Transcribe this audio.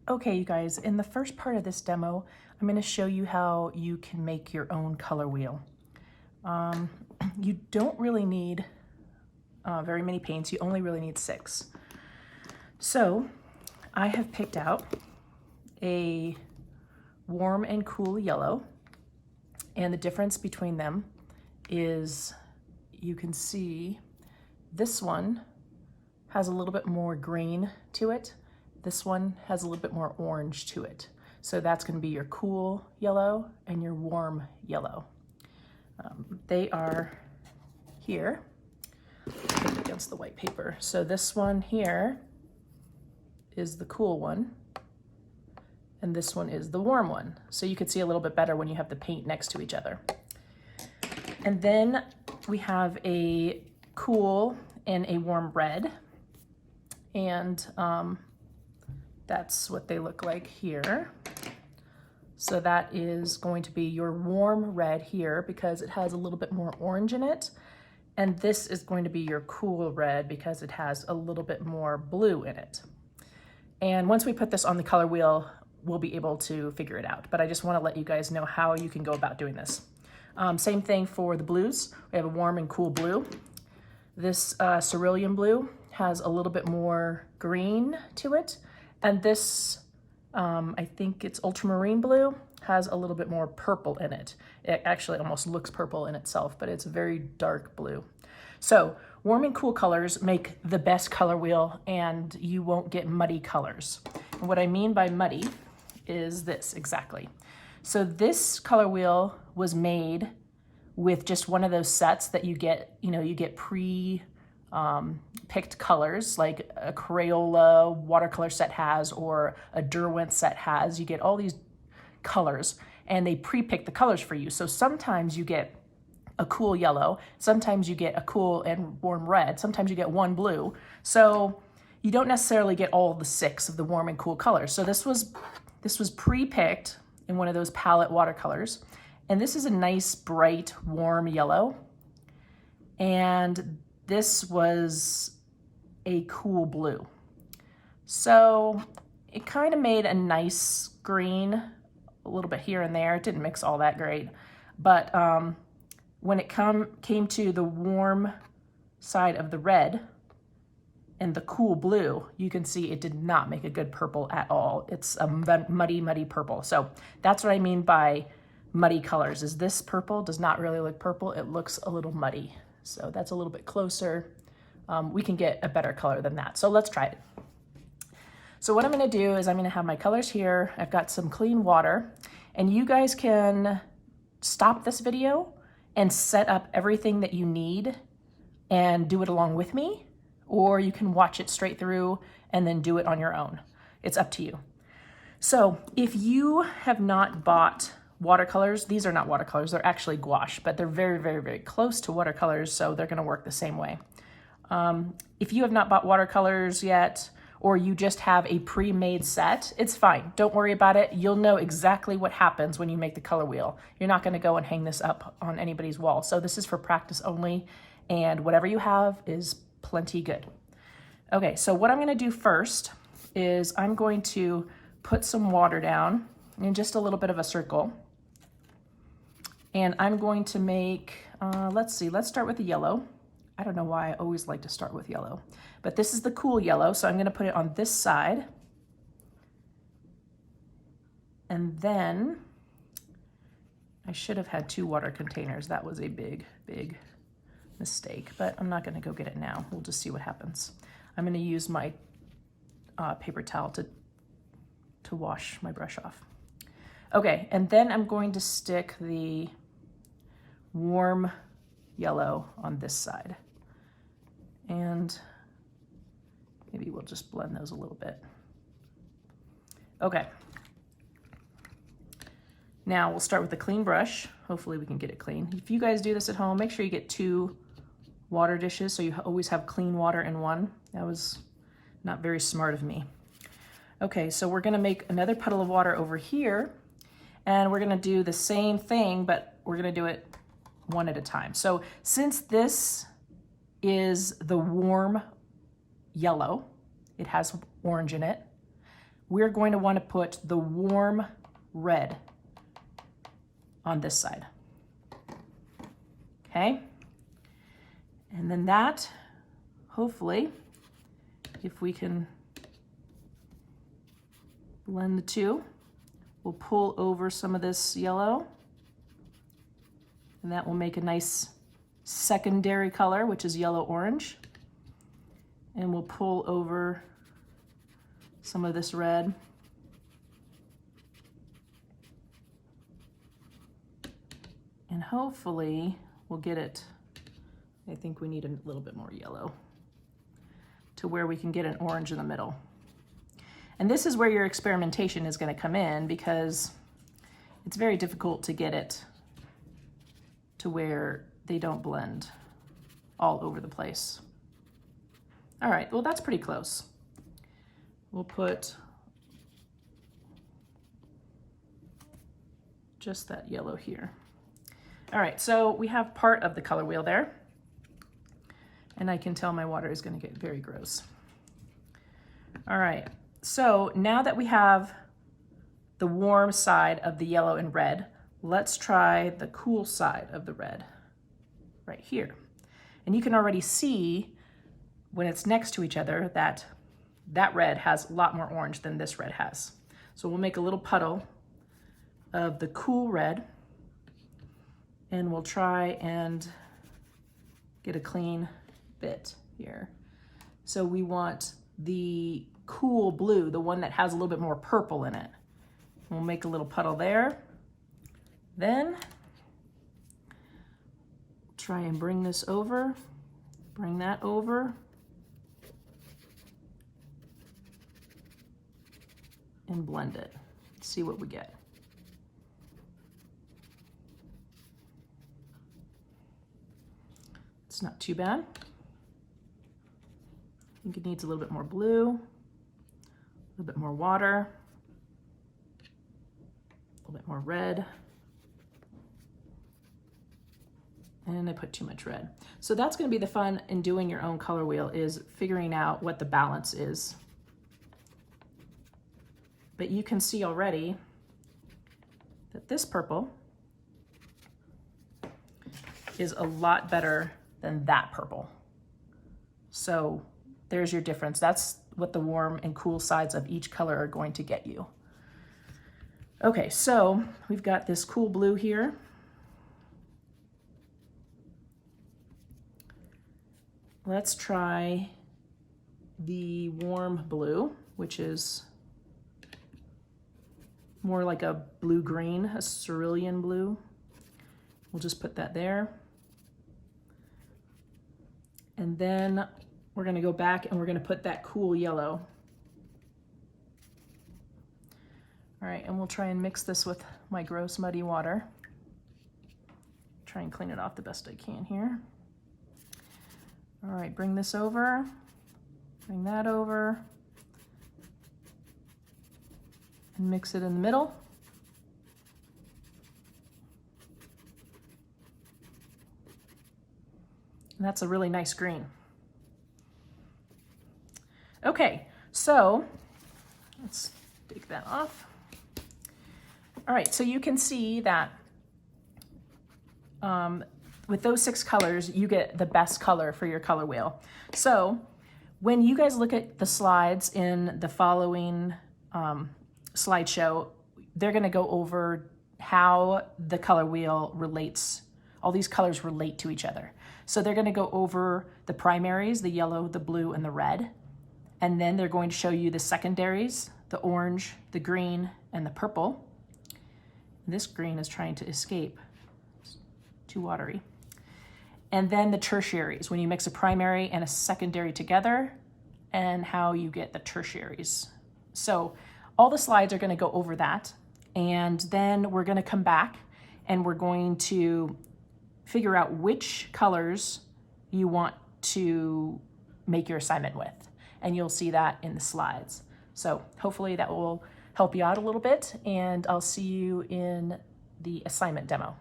Okay, you guys, in the first part of this demo, I'm going to show you how you can make your own color wheel. You don't really need very many paints. You only really need 6. So I have picked out a warm and cool yellow, and the difference between them is you can see this one has a little bit more green to it. This one has a little bit more orange to it. So that's going to be your cool yellow and your warm yellow. They are here, put it against the white paper. So this one here is the cool one, and this one is the warm one. So you can see a little bit better when you have the paint next to each other. And then we have a cool and a warm red, and that's what they look like here. So that is going to be your warm red here because it has a little bit more orange in it. And this is going to be your cool red because it has a little bit more blue in it. And once we put this on the color wheel, we'll be able to figure it out. But I just want to let you guys know how you can go about doing this. Same thing for the blues. We have a warm and cool blue. This cerulean blue has a little bit more green to it. And this, I think it's ultramarine blue, has a little bit more purple in it. It actually almost looks purple in itself, but it's a very dark blue. So warm and cool colors make the best color wheel, and you won't get muddy colors. And what I mean by muddy is this exactly. So this color wheel was made with just one of those sets that you get, you get picked colors like a Crayola watercolor set has or a Derwent set has. You get all these colors and they pre-pick the colors for you. So sometimes you get a cool yellow, sometimes you get a cool and warm red, sometimes you get one blue. So you don't necessarily get all the 6 of the warm and cool colors. So this was pre-picked in one of those palette watercolors. And this is a nice, bright, warm yellow. And this was a cool blue. So it kind of made a nice green, a little bit here and there. It didn't mix all that great. But when it came to the warm side of the red and the cool blue, you can see it did not make a good purple at all. It's a muddy, muddy purple. So that's what I mean by muddy colors, is this purple does not really look purple. It looks a little muddy. So that's a little bit closer. We can get a better color than that. So let's try it. So what I'm gonna do is I'm gonna have my colors here. I've got some clean water, and you guys can stop this video and set up everything that you need and do it along with me, or you can watch it straight through and then do it on your own. It's up to you. So if you have not bought watercolors, these are not watercolors, they're actually gouache, but they're very, very, very close to watercolors, so they're gonna work the same way. If you have not bought watercolors yet, or you just have a pre-made set, it's fine. Don't worry about it. You'll know exactly what happens when you make the color wheel. You're not gonna go and hang this up on anybody's wall. So this is for practice only, and whatever you have is plenty good. Okay, so what I'm gonna do first is I'm going to put some water down in just a little bit of a circle. And I'm going to make, let's start with the yellow. I don't know why I always like to start with yellow, but this is the cool yellow. So I'm gonna put it on this side. And then I should have had 2 water containers. That was a big, big mistake, but I'm not gonna go get it now. We'll just see what happens. I'm gonna use my paper towel to wash my brush off. Okay, and then I'm going to stick the warm yellow on this side. And maybe we'll just blend those a little bit. Okay. Now we'll start with a clean brush. Hopefully we can get it clean. If you guys do this at home, make sure you get 2 water dishes so you always have clean water in one. That was not very smart of me. Okay, so we're gonna make another puddle of water over here, and we're gonna do the same thing, but we're gonna do it one at a time. So since this is the warm yellow, it has orange in it, we're going to want to put the warm red on this side. Okay? And then that, hopefully, if we can blend the two, we'll pull over some of this yellow, and that will make a nice secondary color, which is yellow-orange. And we'll pull over some of this red. And hopefully we'll get it, I think we need a little bit more yellow to where we can get an orange in the middle. And this is where your experimentation is going to come in, because it's very difficult to get it to where they don't blend all over the place. All right, well, that's pretty close. We'll put just that yellow here. All right, so we have part of the color wheel there, and I can tell my water is going to get very gross. All right, so now that we have the warm side of the yellow and red, let's try the cool side of the red right here. And you can already see when it's next to each other that that red has a lot more orange than this red has. So we'll make a little puddle of the cool red, and we'll try and get a clean bit here. So we want the cool blue, the one that has a little bit more purple in it. We'll make a little puddle there. Then try and bring this over, bring that over, and blend it. See what we get. It's not too bad. I think it needs a little bit more blue, a little bit more water, a little bit more red. And I put too much red. So that's going to be the fun in doing your own color wheel, is figuring out what the balance is. But you can see already that this purple is a lot better than that purple. So there's your difference. That's what the warm and cool sides of each color are going to get you. Okay, so we've got this cool blue here. Let's try the warm blue, which is more like a blue-green, a cerulean blue. We'll just put that there. And then we're gonna go back and we're gonna put that cool yellow. All right, and we'll try and mix this with my gross muddy water. Try and clean it off the best I can here. All right, bring this over, bring that over, and mix it in the middle. And that's a really nice green. Okay, so let's take that off. All right, so you can see that with those 6 colors, you get the best color for your color wheel. So when you guys look at the slides in the following slideshow, they're gonna go over how the color wheel relates, all these colors relate to each other. So they're gonna go over the primaries, the yellow, the blue, and the red. And then they're going to show you the secondaries, the orange, the green, and the purple. This green is trying to escape, it's too watery. And then the tertiaries, when you mix a primary and a secondary together, and how you get the tertiaries. So all the slides are gonna go over that, and then we're gonna come back and we're going to figure out which colors you want to make your assignment with. And you'll see that in the slides. So hopefully that will help you out a little bit, and I'll see you in the assignment demo.